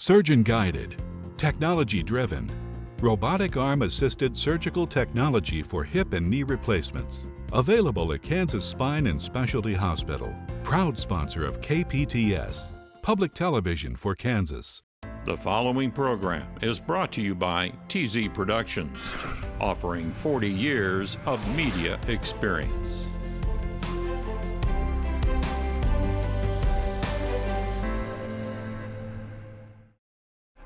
Surgeon-guided, technology-driven, robotic arm-assisted surgical technology for hip and knee replacements. Available at Kansas Spine and Specialty Hospital, proud sponsor of KPTS, Public Television for Kansas. The following program is brought to you by TZ Productions, offering 40 years of media experience.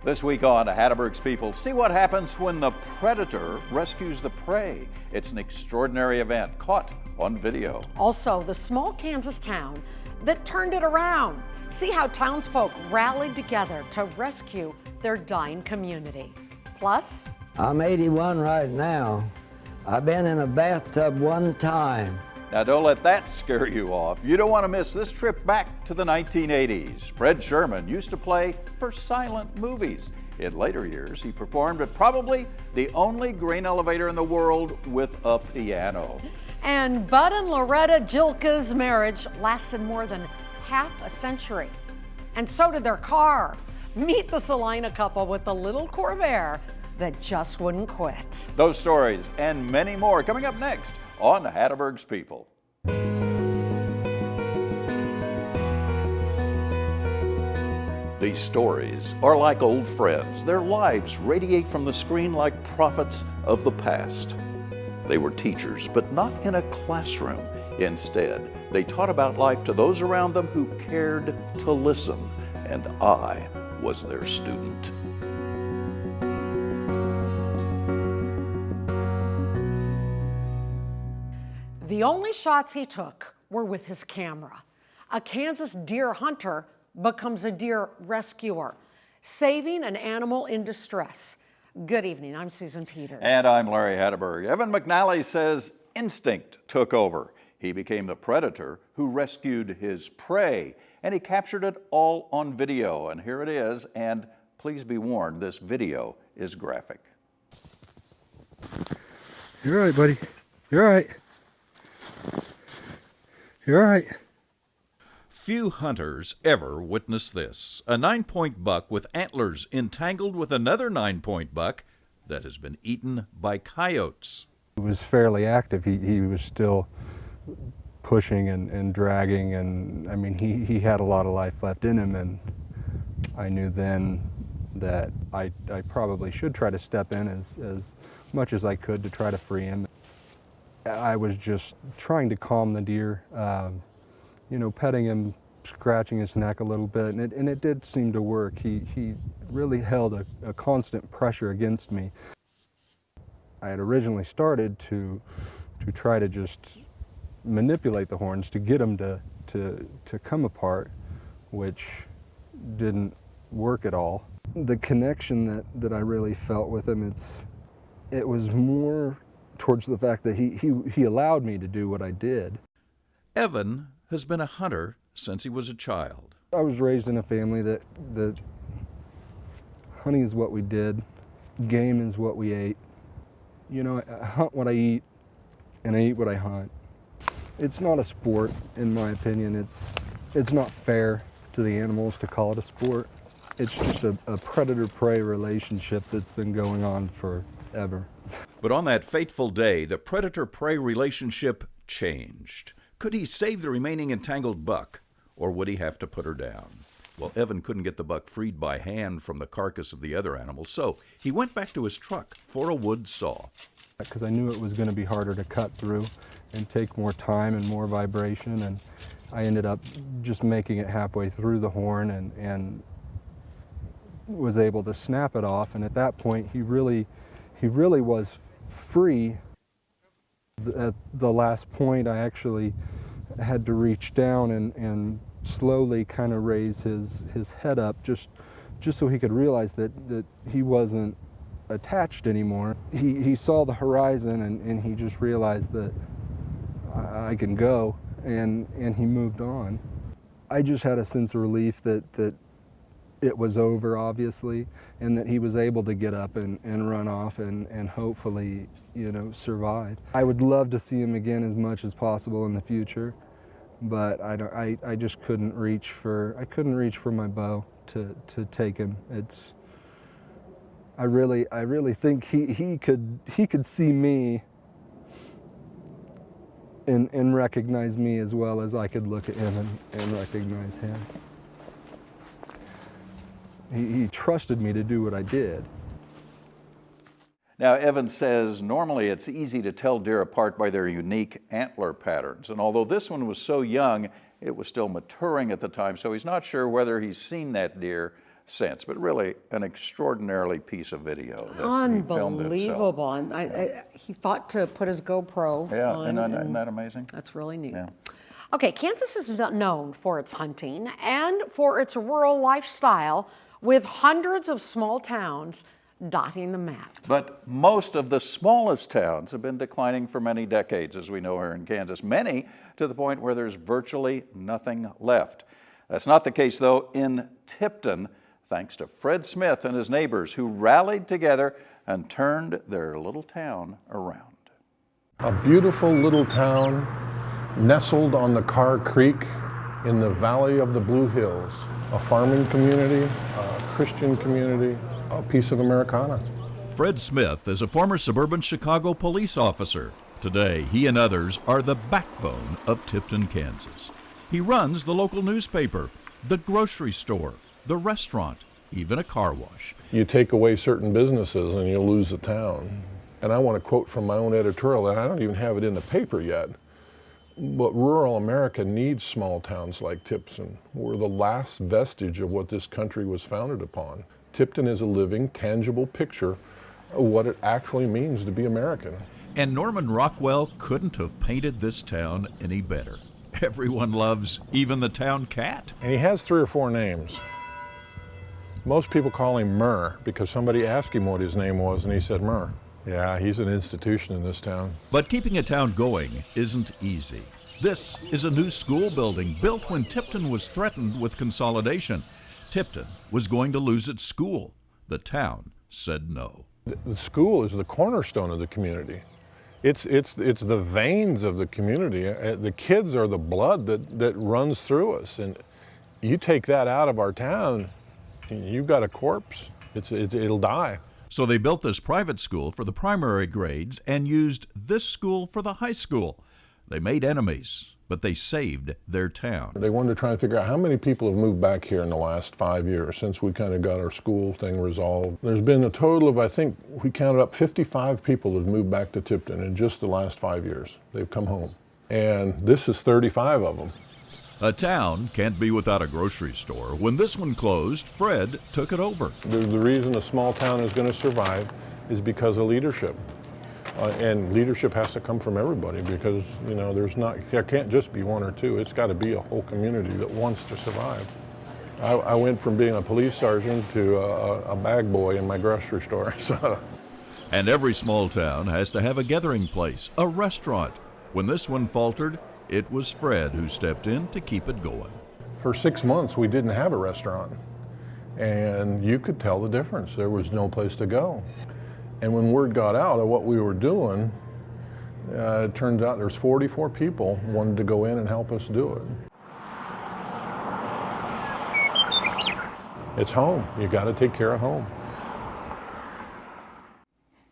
This week on Hatteberg's People, see what happens when the predator rescues the prey. It's an extraordinary event caught on video. Also, the small Kansas town that turned it around. See how townsfolk rallied together to rescue their dying community. Plus, I'm 81 right now. I've been in a bathtub one time. Now don't let that scare you off. You don't want to miss this trip back to the 1980s. Fred Sherman used to play for silent movies. In later years, he performed at probably the only grain elevator in the world with a piano. and Bud and Loretta Jilka's marriage lasted more than half a century. And so did their car. Meet the Salina couple with the little Corvair that just wouldn't quit. Those stories and many more coming up next on Hatteberg's People. These stories are like old friends. Their lives radiate from the screen like prophets of the past. They were teachers, but not in a classroom. Instead, they taught about life to those around them who cared to listen, and I was their student. The only shots he took were with his camera. A Kansas deer hunter becomes a deer rescuer, saving an animal in distress. Good evening, I'm Susan Peters. And I'm Larry Hatteberg. Evan McNally says instinct took over. He became the predator who rescued his prey, and he captured it all on video. And here it is, and please be warned, this video is graphic. You're all right, buddy. You're all right. You're all right. Few hunters ever witness this. A 9-point buck with antlers entangled with another 9-point buck that has been eaten by coyotes. He was fairly active. He was still pushing and dragging, and I mean, he had a lot of life left in him, and I knew then that I probably should try to step in as much as I could to try to free him. I was just trying to calm the deer, you know, petting him, scratching his neck a little bit, and it did seem to work. He really held a constant pressure against me. I had originally started to try to just manipulate the horns to get them to come apart, which didn't work at all. The connection that I really felt with him, it was more towards the fact that he allowed me to do what I did. Evan has been a hunter since he was a child. I was raised in a family that hunting is what we did, game is what we ate. You know, I hunt what I eat, and I eat what I hunt. It's not a sport, in my opinion. It's not fair to the animals to call it a sport. It's just a predator-prey relationship that's been going on forever. But on that fateful day, the predator-prey relationship changed. Could he save the remaining entangled buck, or would he have to put her down? Well, Evan couldn't get the buck freed by hand from the carcass of the other animal, so he went back to his truck for a wood saw. Because I knew it was going to be harder to cut through and take more time and more vibration, and I ended up just making it halfway through the horn and was able to snap it off, and at that point he really was free. At the last point, I actually had to reach down and slowly kind of raise his head up just so he could realize that he wasn't attached anymore. He saw the horizon and he just realized that I can go, and he moved on. I just had a sense of relief that it was over, obviously, and that he was able to get up and run off and hopefully, you know, survive. I would love to see him again as much as possible in the future. but I just couldn't reach for my bow to take him. I really think he could see me and recognize me as well as I could look at him and recognize him. He trusted me to do what I did. Now, Evan says normally it's easy to tell deer apart by their unique antler patterns. And although this one was so young, it was still maturing at the time, so he's not sure whether he's seen that deer since. But really, an extraordinary piece of video that Unbelievable. He filmed himself. And he thought to put his GoPro on. Isn't that amazing? That's really neat. Yeah. Okay, Kansas is known for its hunting and for its rural lifestyle, with hundreds of small towns dotting the map. But most of the smallest towns have been declining for many decades, as we know here in Kansas, many to the point where there's virtually nothing left. That's not the case, though, in Tipton, thanks to Fred Smith and his neighbors, who rallied together and turned their little town around. A beautiful little town nestled on the Carr Creek in the valley of the Blue Hills. A farming community, a Christian community, a piece of Americana. Fred Smith is a former suburban Chicago police officer. Today, he and others are the backbone of Tipton, Kansas. He runs the local newspaper, the grocery store, the restaurant, even a car wash. You take away certain businesses and you lose the town. And I want to quote from my own editorial, and I don't even have it in the paper yet, but rural America needs small towns like Tipton. We're the last vestige of what this country was founded upon. Tipton is a living, tangible picture of what it actually means to be American. And Norman Rockwell couldn't have painted this town any better. Everyone loves even the town cat. And he has 3 or 4 names. Most people call him Murr because somebody asked him what his name was and he said Murr. Yeah, he's an institution in this town. But keeping a town going isn't easy. This is a new school building built when Tipton was threatened with consolidation. Tipton was going to lose its school. The town said no. The school is the cornerstone of the community. It's the veins of the community. The kids are the blood that runs through us. And you take that out of our town, you've got a corpse. It'll die. So they built this private school for the primary grades and used this school for the high school. They made enemies, but they saved their town. They wanted to try and figure out how many people have moved back here in the last 5 years since we kind of got our school thing resolved. There's been a total of, I think, we counted up 55 people that have moved back to Tipton in just the last 5 years. They've come home. And this is 35 of them. A town can't be without a grocery store. When this one closed, Fred took it over. The reason a small town is going to survive is because of leadership. And leadership has to come from everybody because, there can't just be 1 or 2. It's got to be a whole community that wants to survive. I went from being a police sergeant to a bag boy in my grocery store. So. And every small town has to have a gathering place, a restaurant. When this one faltered, it was Fred who stepped in to keep it going. For 6 months, we didn't have a restaurant. And you could tell the difference. There was no place to go. And when word got out of what we were doing, it turns out there's 44 people wanted to go in and help us do it. It's home. You got to take care of home.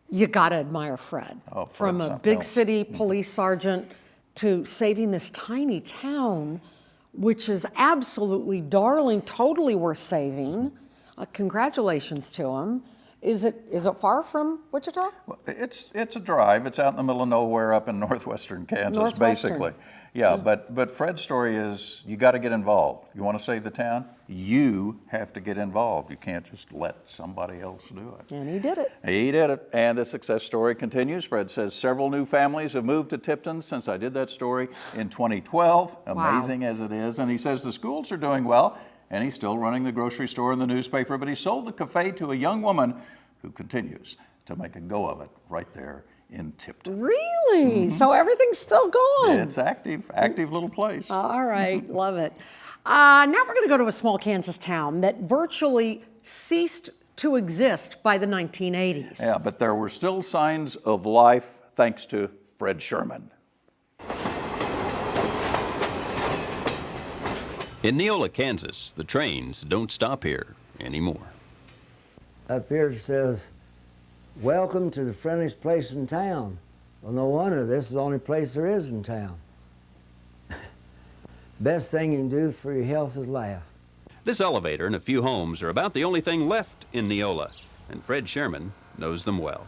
You got to admire Fred. From a big city police sergeant to saving this tiny town, which is absolutely darling, totally worth saving. Congratulations to him. Is it far from Wichita? Well, it's a drive. It's out in the middle of nowhere up in northwestern Kansas, basically. Yeah, but Fred's story is you got to get involved. You want to save the town? You have to get involved. You can't just let somebody else do it. And he did it. He did it. And the success story continues. Fred says several new families have moved to Tipton since I did that story in 2012. Amazing as it is. And he says the schools are doing well. And he's still running the grocery store and the newspaper, but he sold the cafe to a young woman who continues to make a go of it right there in Tipton. Really? Mm-hmm. So everything's still going? It's active little place. All right, love it. Now we're going to go to a small Kansas town that virtually ceased to exist by the 1980s. Yeah, but there were still signs of life thanks to Fred Sherman. In Neola, Kansas, the trains don't stop here anymore. Up here it says, "Welcome to the friendliest place in town." Well, no wonder, this is the only place there is in town. Best thing you can do for your health is laugh. This elevator and a few homes are about the only thing left in Neola, and Fred Sherman knows them well.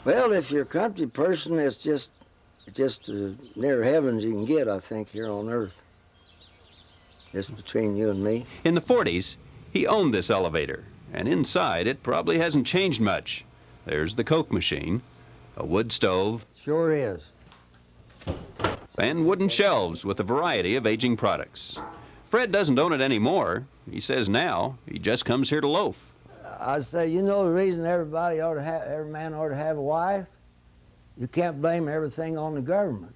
Well, if you're a country person, it's just near heaven as you can get, I think, here on earth. Just between you and me. In the 40s, he owned this elevator, and inside it probably hasn't changed much. There's the Coke machine, a wood stove, Sure is. and wooden shelves with a variety of aging products. Fred doesn't own it anymore. He says now he just comes here to loaf. I say, you know the reason every man ought to have a wife? You can't blame everything on the government.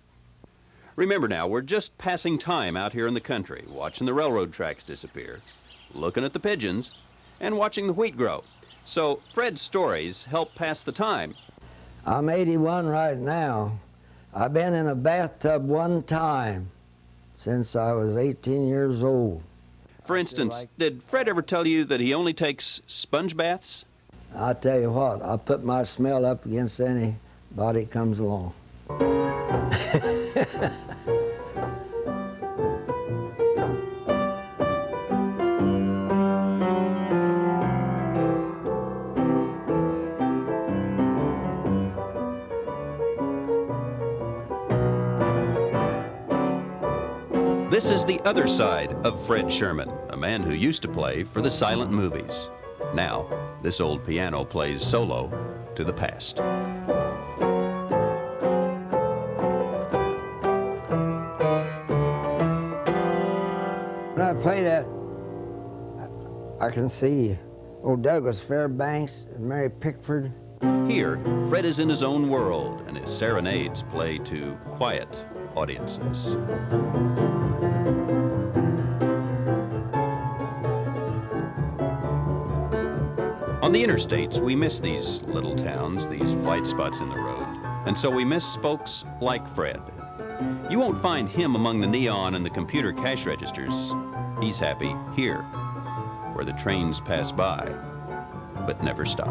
Remember now, we're just passing time out here in the country, watching the railroad tracks disappear, looking at the pigeons, and watching the wheat grow. So Fred's stories help pass the time. I'm 81 right now. I've been in a bathtub one time since I was 18 years old. For instance, did Fred ever tell you that he only takes sponge baths? I'll tell you what, I'll put my smell up against anybody that comes along. This is the other side of Fred Sherman, a man who used to play for the silent movies. Now, this old piano plays solo to the past. When I play that, I can see old Douglas Fairbanks and Mary Pickford. Here, Fred is in his own world, and his serenades play to quiet audiences. On the interstates, we miss these little towns, these white spots in the road, and so we miss folks like Fred. You won't find him among the neon and the computer cash registers. He's happy here, where the trains pass by, but never stop.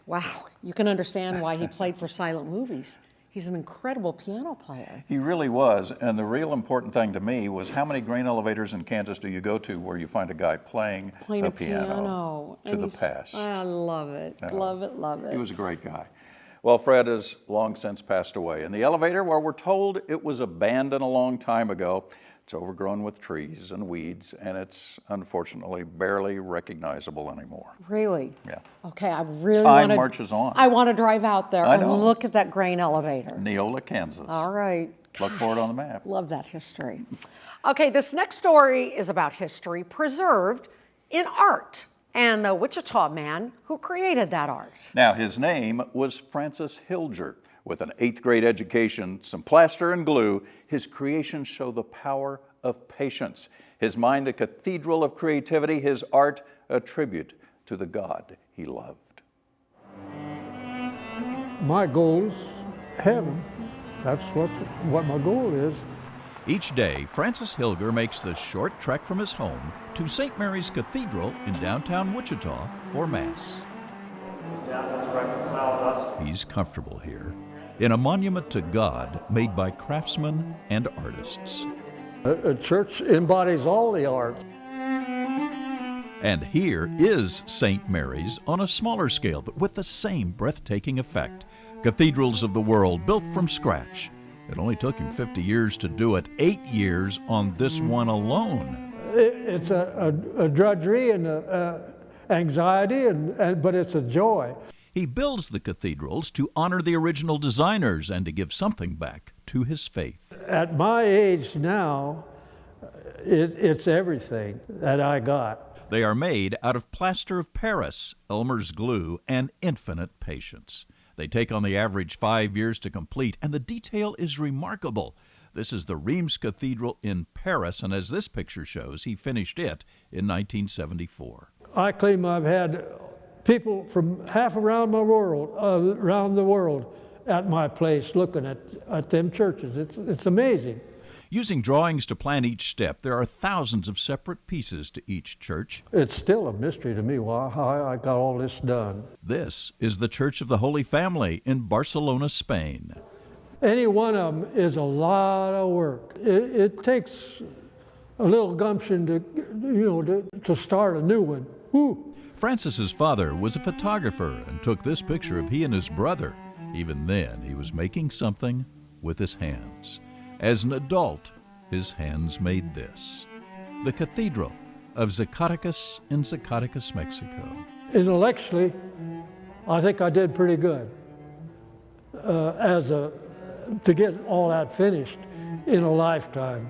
Wow, you can understand why he played for silent movies. He's an incredible piano player. He really was, and the real important thing to me was how many grain elevators in Kansas do you go to where you find a guy playing a piano to the past? I love it, love it, love it. He was a great guy. Well, Fred has long since passed away. And the elevator, well, we're told it was abandoned a long time ago. It's overgrown with trees and weeds, and it's unfortunately barely recognizable anymore. Really? Yeah. Okay, I really want to... Time marches on. I want to drive out there I know. and look at that grain elevator. Neola, Kansas. All right. Look for it on the map. Love that history. Okay, this next story is about history preserved in art and the Wichita man who created that art. Now, his name was Francis Hilger. With an 8th grade education, some plaster and glue, his creations show the power of patience. His mind a cathedral of creativity, his art a tribute to the God he loved. My goal is heaven. That's what my goal is. Each day, Francis Hilger makes the short trek from his home to St. Mary's Cathedral in downtown Wichita for Mass. He's comfortable here, in a monument to God made by craftsmen and artists. A church embodies all the arts. And here is St. Mary's on a smaller scale, but with the same breathtaking effect. Cathedrals of the world built from scratch. It only took him 50 years to do it, 8 years on this one alone. It's a drudgery and anxiety, but it's a joy. He builds the cathedrals to honor the original designers and to give something back to his faith. At my age now, it's everything that I got. They are made out of plaster of Paris, Elmer's glue, and infinite patience. They take on the average 5 years to complete, and the detail is remarkable. This is the Reims Cathedral in Paris, and as this picture shows, he finished it in 1974. I claim I've had people from half around the world at my place looking at them churches. It's amazing. Using drawings to plan each step, there are thousands of separate pieces to each church. It's still a mystery to me how I got all this done. This is the Church of the Holy Family in Barcelona, Spain. Any one of them is a lot of work. It takes a little gumption to start a new one. Woo. Francis's father was a photographer and took this picture of he and his brother. Even then, he was making something with his hands. As an adult, his hands made this: the Cathedral of Zacatecas in Zacatecas, Mexico. Intellectually, I think I did pretty good to get all that finished in a lifetime.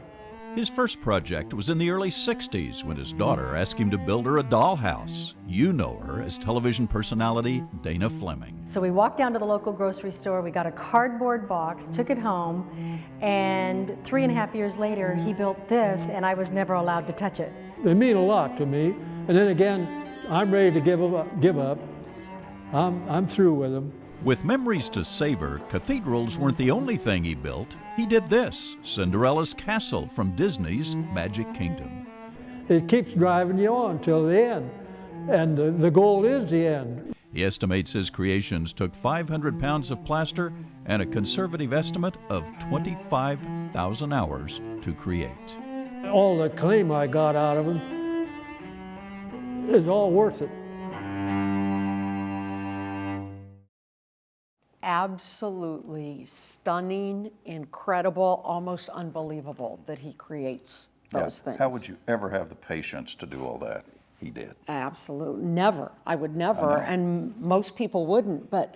His first project was in the early 60s when his daughter asked him to build her a dollhouse. You know her as television personality Dana Fleming. So we walked down to the local grocery store, we got a cardboard box, took it home, and 3.5 years later he built this, and I was never allowed to touch it. They mean a lot to me, and then again, I'm ready to give up. I'm through with them. With memories to savor, cathedrals weren't the only thing he built. He did this, Cinderella's castle from Disney's Magic Kingdom. It keeps driving you on till the end, and the goal is the end. He estimates his creations took 500 pounds of plaster and a conservative estimate of 25,000 hours to create. All the acclaim I got out of them is all worth it. Absolutely stunning, incredible, almost unbelievable that he creates those things. How would you ever have the patience to do all that? He did. Absolutely, never. I would never, and most people wouldn't, but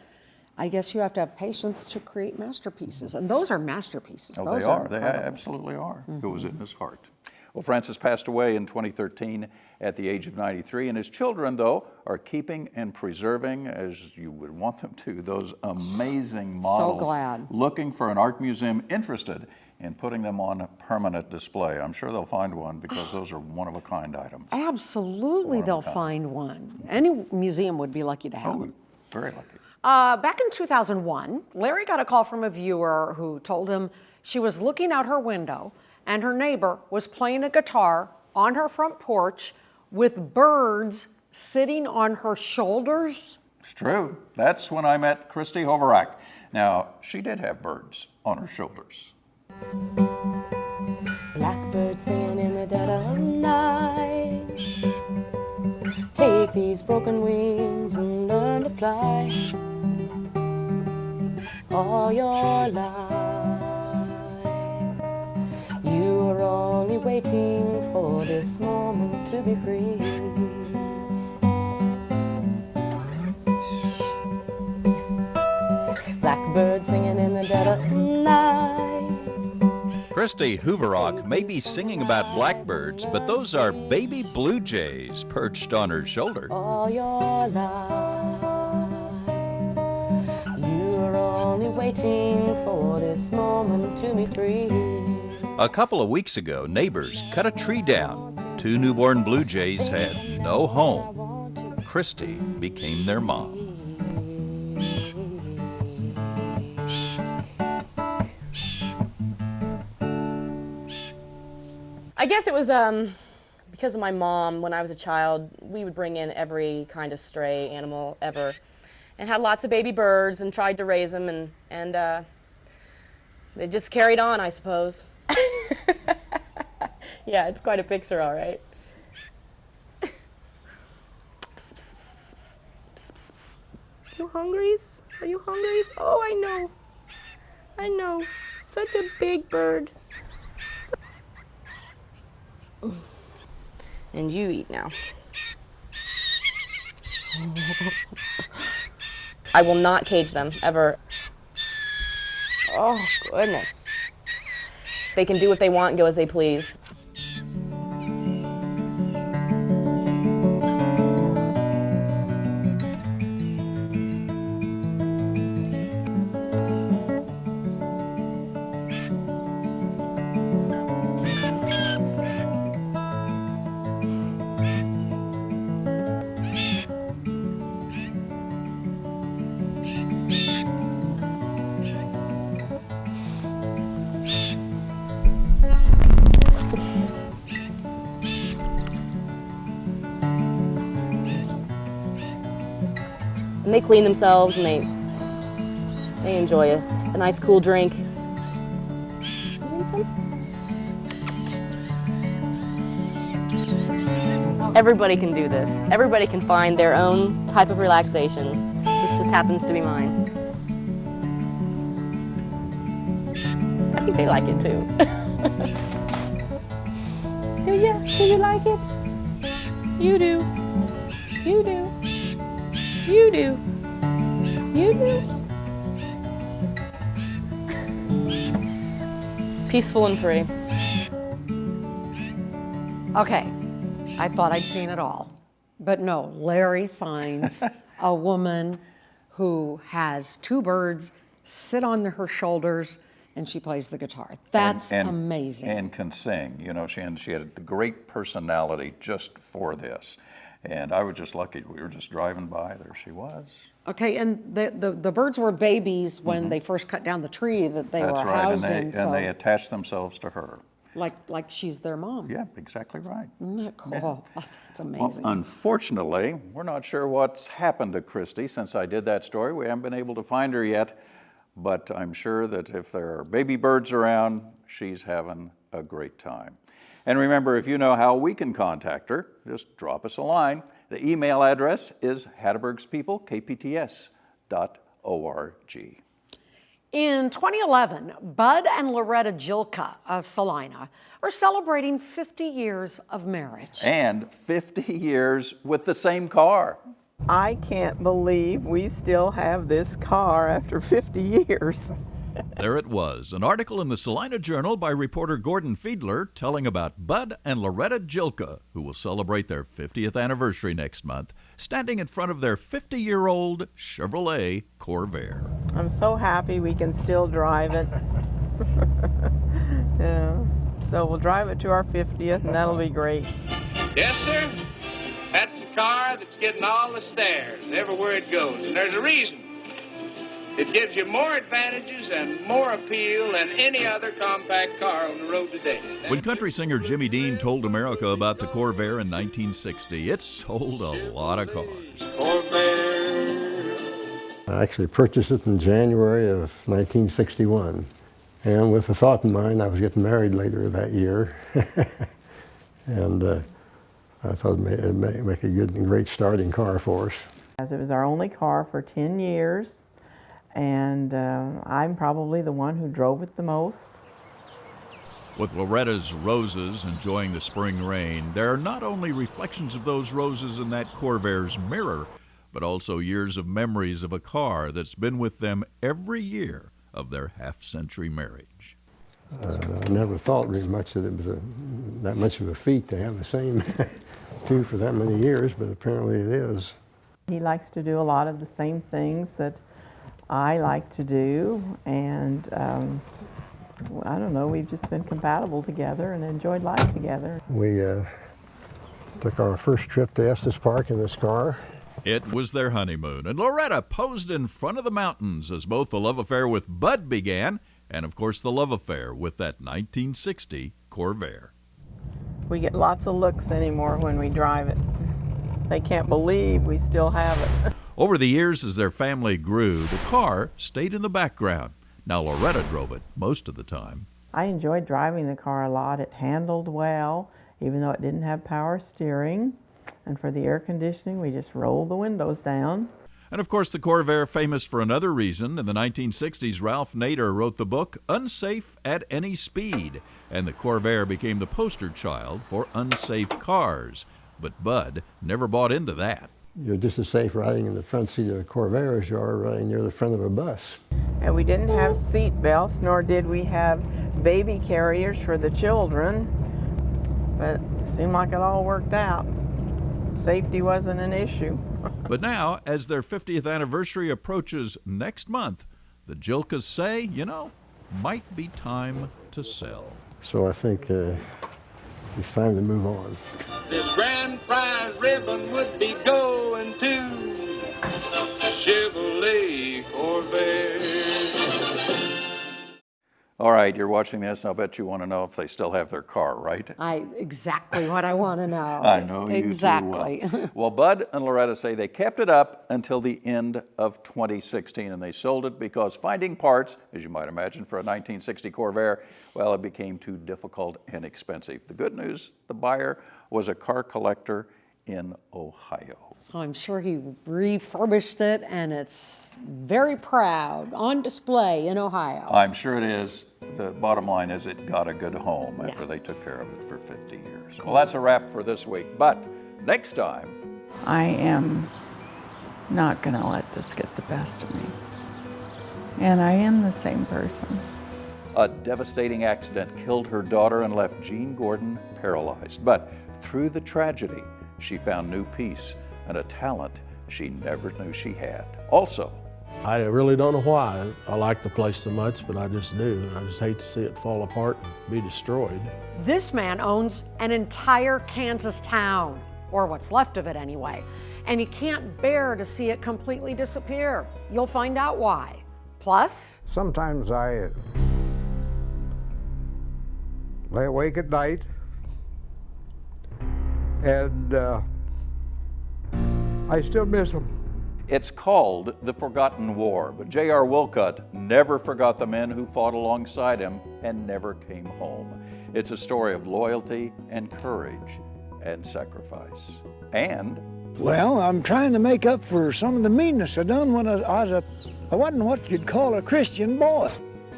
I guess you have to have patience to create masterpieces, and those are masterpieces. Oh, those they are. They incredible. absolutely are. It was in his heart. Well, Francis passed away in 2013 at the age of 93, and his children, though, are keeping and preserving, as you would want them to, those amazing models. So glad. Looking for an art museum interested in putting them on permanent display. I'm sure they'll find one because those are one-of-a-kind items. Absolutely, they'll find one. Any museum would be lucky to have Oh, one. very lucky. Back in 2001, Larry got a call from a viewer who told him she was looking out her window and her neighbor was playing a guitar on her front porch with birds sitting on her shoulders. It's true. That's when I met Christy Hoverack. Now, she did have birds on her shoulders. Blackbird singing in the dead of night. Take these broken wings and learn to fly all your life. You are only waiting for this moment to be free. Blackbird singing in the dead of night. Christy Hoverack may be singing about blackbirds, but those are baby blue jays perched on her shoulder. All your life, you are only waiting for this moment to be free. A couple of weeks ago, neighbors cut a tree down. 2 newborn blue jays had no home. Christy became their mom. I guess it was because of my mom. When I was a child, we would bring in every kind of stray animal ever and had lots of baby birds and tried to raise them, and they just carried on, I suppose. Yeah, it's quite a picture, all right. You hungry? Are you hungry? Oh, I know. I know. Such a big bird. And you eat now. I will not cage them, ever. Oh, goodness. They can do what they want and go as they please. And they clean themselves and they enjoy a nice cool drink. You want some? Everybody can do this. Everybody can find their own type of relaxation. This just happens to be mine. I think they like it too. Do you? Do you like it? You do. You do. You do. You do. Peaceful and free. Okay, I thought I'd seen it all. But no, Larry finds a woman who has two birds sit on her shoulders and she plays the guitar. That's amazing. And can sing. You know, she had the great personality just for this. And I was just lucky. We were just driving by. There she was. Okay, and the birds were babies when they first cut down the tree that they were housed in. And they attached themselves to her. Like she's their mom. Yeah, exactly right. Isn't that cool? Yeah. That's amazing. Well, unfortunately, we're not sure what's happened to Christy since I did that story. We haven't been able to find her yet, but I'm sure that if there are baby birds around, she's having a great time. And remember, if you know how we can contact her, just drop us a line. The email address is hattebergspeople@kpts.org. In 2011, Bud and Loretta Jilka of Salina are celebrating 50 years of marriage. And 50 years with the same car. I can't believe we still have this car after 50 years. There it was, an article in the Salina Journal by reporter Gordon Fiedler telling about Bud and Loretta Jilka, who will celebrate their 50th anniversary next month, standing in front of their 50-year-old Chevrolet Corvair. I'm so happy we can still drive it. Yeah. So we'll drive it to our 50th, and that'll be great. Yes, sir. That's the car that's getting all the stares everywhere it goes, and there's a reason. It gives you more advantages and more appeal than any other compact car on the road today. When country singer Jimmy Dean told America about the Corvair in 1960, it sold a lot of cars. Corvair. I actually purchased it in January of 1961. And with the thought in mind, I was getting married later that year. And I thought it'd make a good and great starting car for us. As it was our only car for 10 years. And I'm probably the one who drove it the most. With Loretta's roses enjoying the spring rain, there are not only reflections of those roses in that Corvair's mirror, but also years of memories of a car that's been with them every year of their half-century marriage. I never thought very much that it was that much of a feat to have the same two for that many years, but apparently it is. He likes to do a lot of the same things that I like to do, and I don't know, we've just been compatible together and enjoyed life together. We took our first trip to Estes Park in this car. It was their honeymoon, and Loretta posed in front of the mountains as both the love affair with Bud began, and of course the love affair with that 1960 Corvair. We get lots of looks anymore when we drive it. They can't believe we still have it. Over the years, as their family grew, the car stayed in the background. Now Loretta drove it most of the time. I enjoyed driving the car a lot. It handled well, even though it didn't have power steering. And for the air conditioning, we just rolled the windows down. And of course, the Corvair famous for another reason. In the 1960s, Ralph Nader wrote the book Unsafe at Any Speed, and the Corvair became the poster child for unsafe cars. But Bud never bought into that. You're just as safe riding in the front seat of a Corvair as you are riding near the front of a bus. And we didn't have seat belts, nor did we have baby carriers for the children. But it seemed like it all worked out. Safety wasn't an issue. But now, as their 50th anniversary approaches next month, the Jilkas say, you know, might be time to sell. So I think it's time to move on. This grand prize ribbon would be going to Chevrolet Corvair. All right, you're watching this, and I'll bet you want to know if they still have their car, right? Exactly what I want to know. I know you do well. Well, Bud and Loretta say they kept it up until the end of 2016, and they sold it because finding parts, as you might imagine, for a 1960 Corvair, well, it became too difficult and expensive. The good news, the buyer was a car collector in Ohio. So I'm sure he refurbished it, and it's very proud, on display in Ohio. I'm sure it is. The bottom line is it got a good home after they took care of it for 50 years. Well, that's a wrap for this week, but next time... I am not going to let this get the best of me. And I am the same person. A devastating accident killed her daughter and left Jean Gordon paralyzed. But through the tragedy, she found new peace and a talent she never knew she had. Also, I really don't know why I like the place so much, but I just do. I just hate to see it fall apart and be destroyed. This man owns an entire Kansas town, or what's left of it anyway, and he can't bear to see it completely disappear. You'll find out why. Plus, sometimes I lay awake at night and I still miss him. It's called The Forgotten War, but J.R. Wolcott never forgot the men who fought alongside him and never came home. It's a story of loyalty and courage and sacrifice. And... well, I'm trying to make up for some of the meanness I done when I wasn't what you'd call a Christian boy.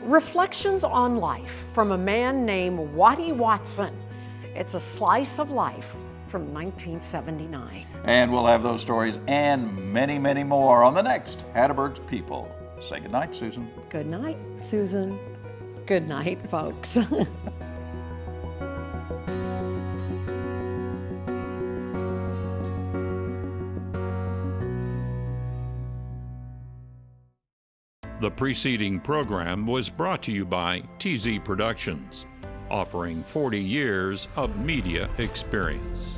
Reflections on life from a man named Waddy Watson. It's a slice of life from 1979. And we'll have those stories and many, many more on the next Hatteberg's People. Say goodnight, Susan. Good night, Susan. Good night, folks. The preceding program was brought to you by TZ Productions, offering 40 years of media experience.